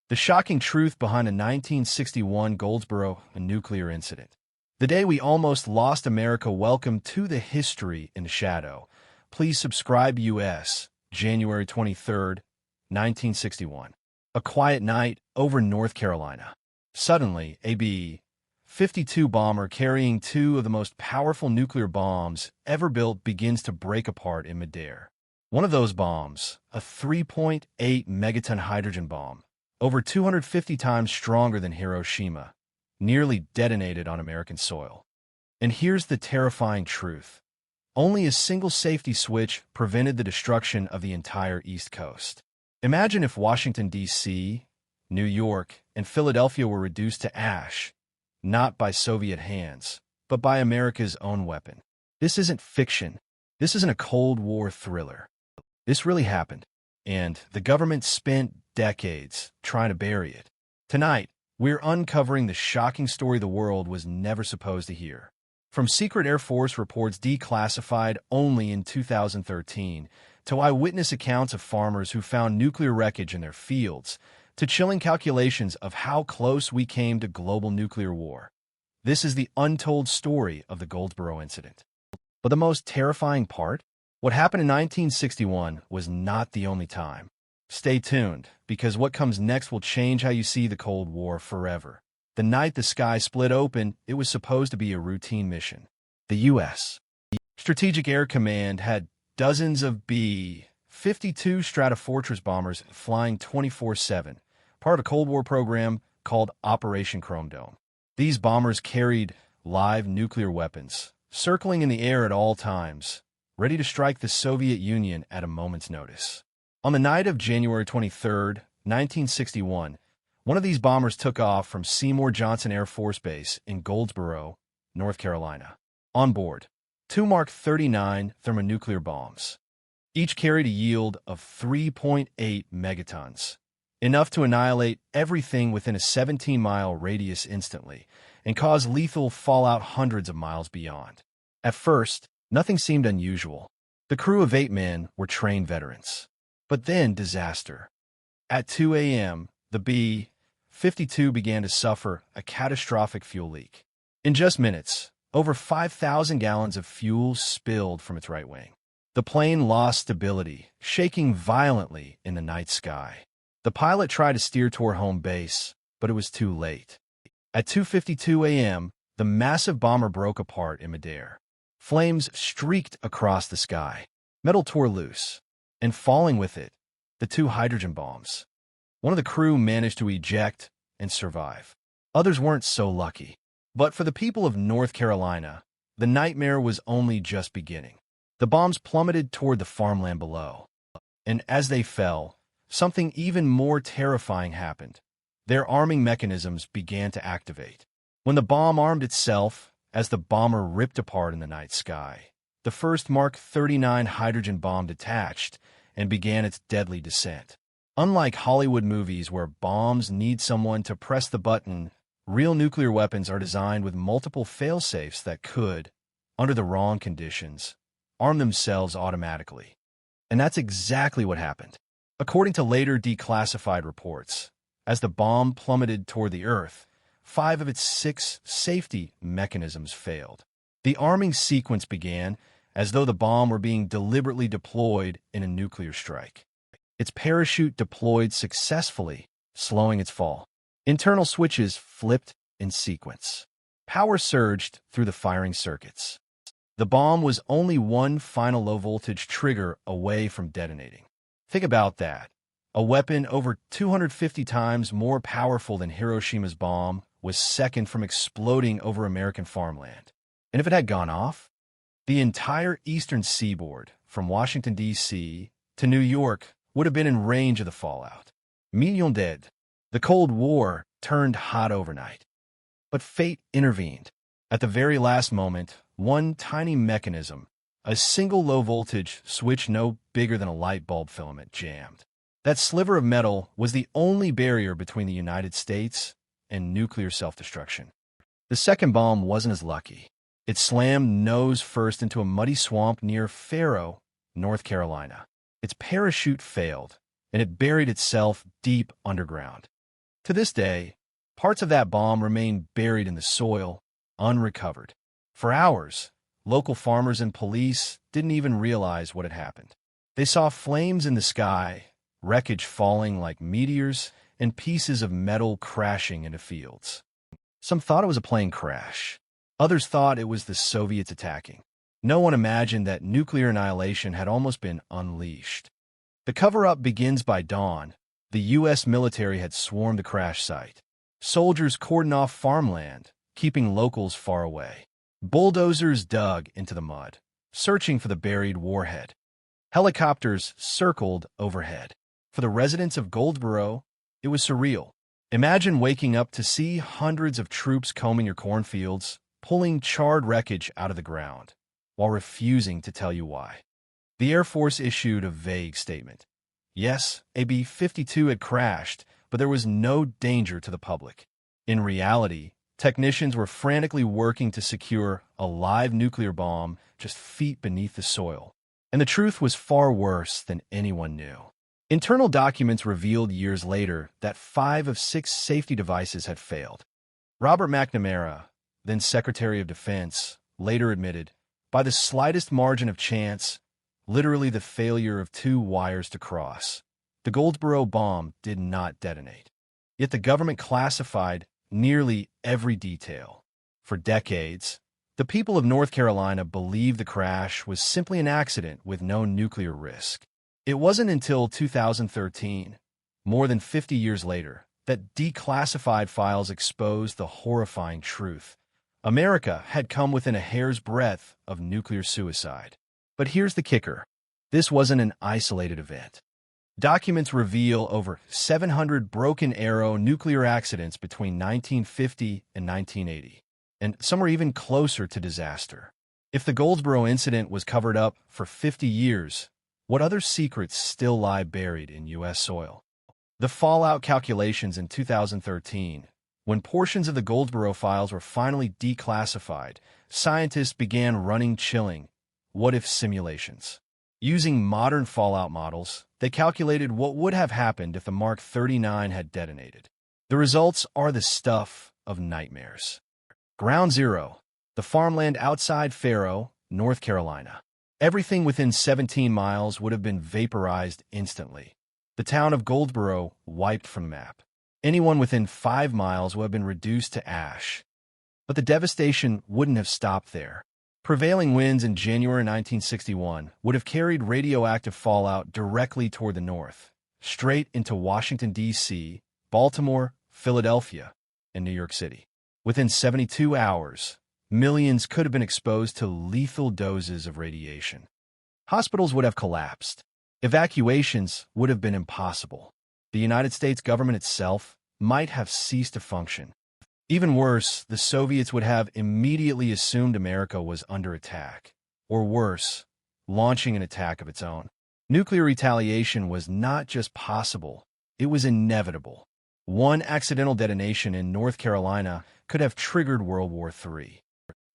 The shocking truth behind a 1961 Goldsboro nuclear incident. The day we almost lost America. Welcome to the History in the Shadow. Please subscribe. U.S., January 23rd, 1961. A quiet night over North Carolina. Suddenly, a B-52 bomber carrying two of the most powerful nuclear bombs ever built begins to break apart in midair. One of those bombs, a 3.8 megaton hydrogen bomb, over 250 times stronger than Hiroshima, nearly detonated on American soil. And here's the terrifying truth. Only a single safety switch prevented the destruction of the entire East Coast. Imagine if Washington, D.C., New York, and Philadelphia were reduced to ash, not by Soviet hands, but by America's own weapon. This isn't fiction. This isn't a Cold War thriller. This really happened, and the government spent decades trying to bury it. Tonight, we're uncovering the shocking story the world was never supposed to hear. From secret Air Force reports declassified only in 2013, to eyewitness accounts of farmers who found nuclear wreckage in their fields, to chilling calculations of how close we came to global nuclear war. This is the untold story of the Goldsboro incident. But the most terrifying part? What happened in 1961 was not the only time. Stay tuned, because what comes next will change how you see the Cold War forever. The night the sky split open, it was supposed to be a routine mission. The U.S. Strategic Air Command had dozens of B-52 Stratofortress bombers flying 24/7, part of a Cold War program called Operation Chrome Dome. These bombers carried live nuclear weapons, circling in the air at all times, ready to strike the Soviet Union at a moment's notice. On the night of January 23, 1961, one of these bombers took off from Seymour Johnson Air Force Base in Goldsboro, North Carolina. On board, two Mark 39 thermonuclear bombs. Each carried a yield of 3.8 megatons, enough to annihilate everything within a 17-mile radius instantly and cause lethal fallout hundreds of miles beyond. At first, nothing seemed unusual. The crew of 8 men were trained veterans. But then disaster. At 2 a.m., the B-52 began to suffer a catastrophic fuel leak. In just minutes, over 5,000 gallons of fuel spilled from its right wing. The plane lost stability, shaking violently in the night sky. The pilot tried to steer toward home base, but it was too late. At 2:52 a.m., the massive bomber broke apart in midair. Flames streaked across the sky. Metal tore loose. And falling with it, the 2 hydrogen bombs. One of the crew managed to eject and survive. Others weren't so lucky. But for the people of North Carolina, the nightmare was only just beginning. The bombs plummeted toward the farmland below. And as they fell, something even more terrifying happened. Their arming mechanisms began to activate. When the bomb armed itself, as the bomber ripped apart in the night sky, the first Mark 39 hydrogen bomb detached and began its deadly descent. Unlike Hollywood movies where bombs need someone to press the button, real nuclear weapons are designed with multiple fail-safes that could, under the wrong conditions, arm themselves automatically. And that's exactly what happened. According to later declassified reports, as the bomb plummeted toward the Earth, 5 of its 6 safety mechanisms failed. The arming sequence began as though the bomb were being deliberately deployed in a nuclear strike. Its parachute deployed successfully, slowing its fall. Internal switches flipped in sequence. Power surged through the firing circuits. The bomb was only one final low-voltage trigger away from detonating. Think about that. A weapon over 250 times more powerful than Hiroshima's bomb was seconds from exploding over American farmland. And if it had gone off, the entire eastern seaboard, from Washington, D.C. to New York, would have been in range of the fallout. Millions dead. The Cold War turned hot overnight. But fate intervened. At the very last moment, one tiny mechanism, a single low-voltage switch no bigger than a light bulb filament, jammed. That sliver of metal was the only barrier between the United States and nuclear self-destruction. The second bomb wasn't as lucky. It slammed nose first into a muddy swamp near Faro, North Carolina. Its parachute failed, and it buried itself deep underground. To this day, parts of that bomb remain buried in the soil, unrecovered. For hours, local farmers and police didn't even realize what had happened. They saw flames in the sky, wreckage falling like meteors, and pieces of metal crashing into fields. Some thought it was a plane crash. Others thought it was the Soviets attacking. No one imagined that nuclear annihilation had almost been unleashed. The cover-up begins by dawn. The U.S. military had swarmed the crash site. Soldiers cordoned off farmland, keeping locals far away. Bulldozers dug into the mud, searching for the buried warhead. Helicopters circled overhead. For the residents of Goldsboro, it was surreal. Imagine waking up to see hundreds of troops combing your cornfields, pulling charred wreckage out of the ground, while refusing to tell you why. The Air Force issued a vague statement. Yes, a B-52 had crashed, but there was no danger to the public. In reality, technicians were frantically working to secure a live nuclear bomb just feet beneath the soil. And the truth was far worse than anyone knew. Internal documents revealed years later that 5 of 6 safety devices had failed. Robert McNamara, then Secretary of Defense, later admitted, by the slightest margin of chance, literally the failure of 2 wires to cross, the Goldsboro bomb did not detonate. Yet the government classified nearly every detail. For decades, the people of North Carolina believed the crash was simply an accident with no nuclear risk. It wasn't until 2013, more than 50 years later, that declassified files exposed the horrifying truth. America had come within a hair's breadth of nuclear suicide. But here's the kicker. This wasn't an isolated event. Documents reveal over 700 broken arrow nuclear accidents between 1950 and 1980, and some were even closer to disaster. If the Goldsboro incident was covered up for 50 years, what other secrets still lie buried in U.S. soil? The fallout calculations in 2013, when portions of the Goldsboro files were finally declassified, scientists began running chilling what-if simulations. Using modern fallout models, they calculated what would have happened if the Mark 39 had detonated. The results are the stuff of nightmares. Ground Zero, the farmland outside Faro, North Carolina. Everything within 17 miles would have been vaporized instantly. The town of Goldsboro wiped from the map. Anyone within 5 miles would have been reduced to ash. But the devastation wouldn't have stopped there. Prevailing winds in January 1961 would have carried radioactive fallout directly toward the north, straight into Washington, D.C., Baltimore, Philadelphia, and New York City. Within 72 hours, millions could have been exposed to lethal doses of radiation. Hospitals would have collapsed. Evacuations would have been impossible. The United States government itself might have ceased to function. Even worse, the Soviets would have immediately assumed America was under attack, or worse, launching an attack of its own. Nuclear retaliation was not just possible, it was inevitable. One accidental detonation in North Carolina could have triggered World War III.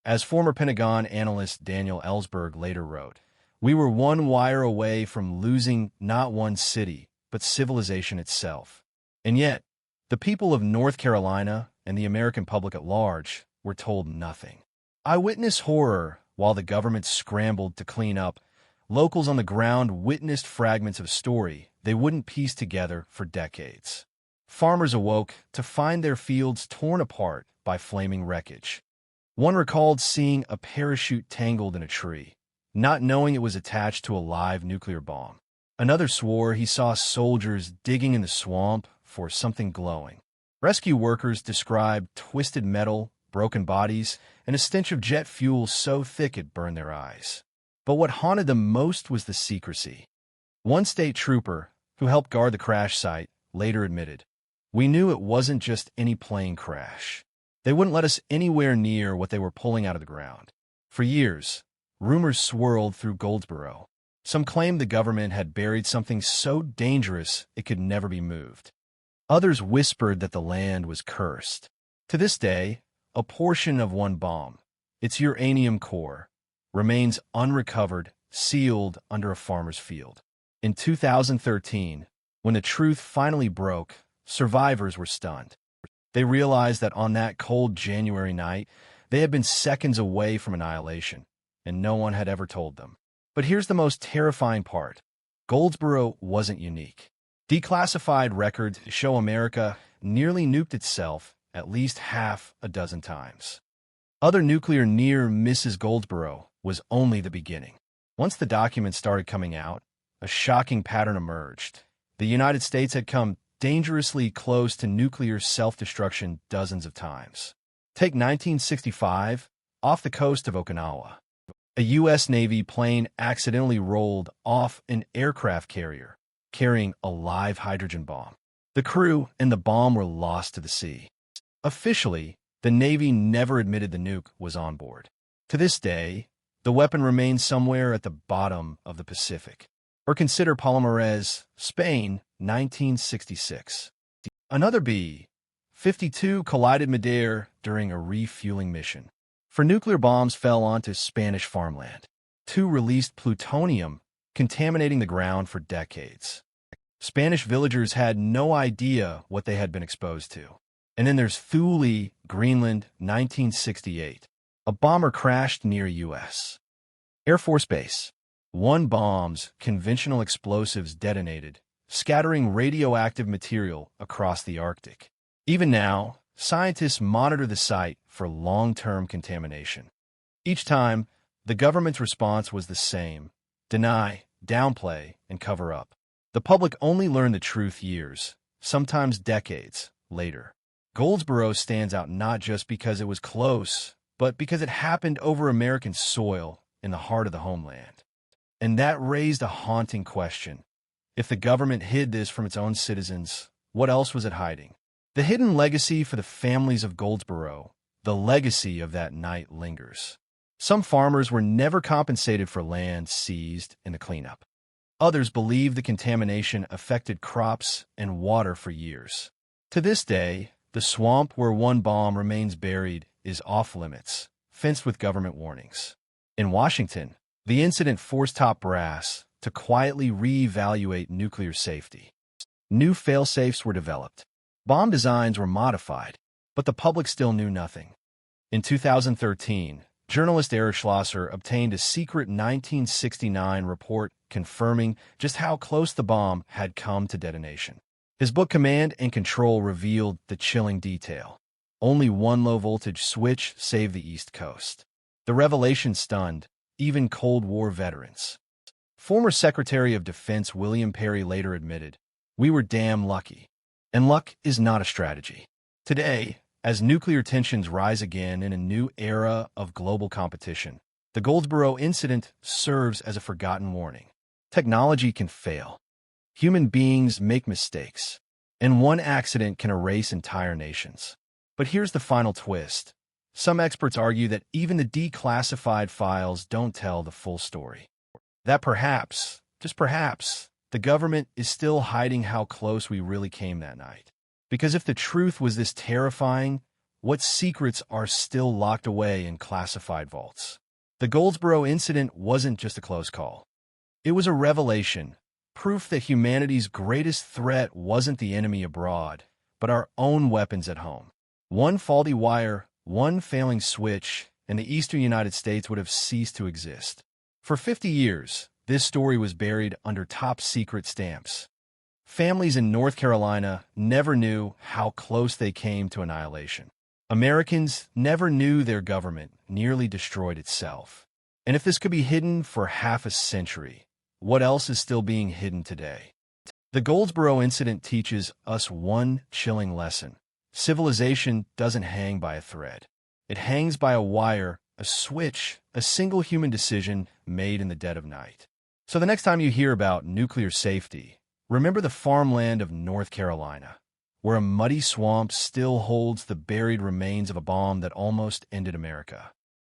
As former Pentagon analyst Daniel Ellsberg later wrote, "We were one wire away from losing not one city, but civilization itself." And yet, the people of North Carolina and the American public at large were told nothing. Eyewitness horror, while the government scrambled to clean up, locals on the ground witnessed fragments of a story they wouldn't piece together for decades. Farmers awoke to find their fields torn apart by flaming wreckage. One recalled seeing a parachute tangled in a tree, not knowing it was attached to a live nuclear bomb. Another swore he saw soldiers digging in the swamp for something glowing. Rescue workers described twisted metal, broken bodies, and a stench of jet fuel so thick it burned their eyes. But what haunted them most was the secrecy. One state trooper, who helped guard the crash site, later admitted, "We knew it wasn't just any plane crash. They wouldn't let us anywhere near what they were pulling out of the ground." For years, rumors swirled through Goldsboro. Some claimed the government had buried something so dangerous it could never be moved. Others whispered that the land was cursed. To this day, a portion of one bomb, its uranium core, remains unrecovered, sealed under a farmer's field. In 2013, when the truth finally broke, survivors were stunned. They realized that on that cold January night, they had been seconds away from annihilation, and no one had ever told them. But here's the most terrifying part. Goldsboro wasn't unique. Declassified records show America nearly nuked itself at least half a dozen times. Other nuclear near misses. Goldsboro was only the beginning. Once the documents started coming out, a shocking pattern emerged. The United States had come dangerously close to nuclear self-destruction dozens of times. Take 1965, off the coast of Okinawa. A U.S. Navy plane accidentally rolled off an aircraft carrier, carrying a live hydrogen bomb. The crew and the bomb were lost to the sea. Officially, the Navy never admitted the nuke was on board. To this day, the weapon remains somewhere at the bottom of the Pacific. Or consider Palmares, Spain, 1966. Another B-52 collided midair during a refueling mission. 4 nuclear bombs fell onto Spanish farmland. 2 released plutonium, contaminating the ground for decades. Spanish villagers had no idea what they had been exposed to. And then there's Thule, Greenland, 1968. A bomber crashed near U.S. Air Force Base. 1 bomb's conventional explosives detonated, scattering radioactive material across the Arctic. Even now, scientists monitor the site for long-term contamination. Each time, the government's response was the same: deny, downplay, and cover up. The public only learned the truth years, sometimes decades, later. Goldsboro stands out not just because it was close, but because it happened over American soil in the heart of the homeland. And that raised a haunting question. If the government hid this from its own citizens, what else was it hiding? The hidden legacy for the families of Goldsboro, the legacy of that night, lingers. Some farmers were never compensated for land seized in the cleanup. Others believe the contamination affected crops and water for years. To this day, the swamp where 1 bomb remains buried is off-limits, fenced with government warnings. In Washington, the incident forced top brass to quietly reevaluate nuclear safety. New fail-safes were developed. Bomb designs were modified, but the public still knew nothing. In 2013, journalist Eric Schlosser obtained a secret 1969 report confirming just how close the bomb had come to detonation. His book Command and Control revealed the chilling detail. Only 1 low-voltage switch saved the East Coast. The revelation stunned even Cold War veterans. Former Secretary of Defense William Perry later admitted, "We were damn lucky." And luck is not a strategy. Today, as nuclear tensions rise again in a new era of global competition, the Goldsboro incident serves as a forgotten warning. Technology can fail. Human beings make mistakes, and 1 accident can erase entire nations. But here's the final twist. Some experts argue that even the declassified files don't tell the full story. That perhaps, just perhaps, the government is still hiding how close we really came that night. Because if the truth was this terrifying, what secrets are still locked away in classified vaults? The Goldsboro incident wasn't just a close call. It was a revelation, proof that humanity's greatest threat wasn't the enemy abroad, but our own weapons at home. 1 faulty wire, 1 failing switch, and the eastern United States would have ceased to exist. For 50 years, this story was buried under top-secret stamps. Families in North Carolina never knew how close they came to annihilation. Americans never knew their government nearly destroyed itself. And if this could be hidden for half a century, what else is still being hidden today? The Goldsboro incident teaches us 1 chilling lesson. Civilization doesn't hang by a thread. It hangs by a wire, a switch, a single human decision made in the dead of night. So the next time you hear about nuclear safety, remember the farmland of North Carolina, where a muddy swamp still holds the buried remains of a bomb that almost ended America.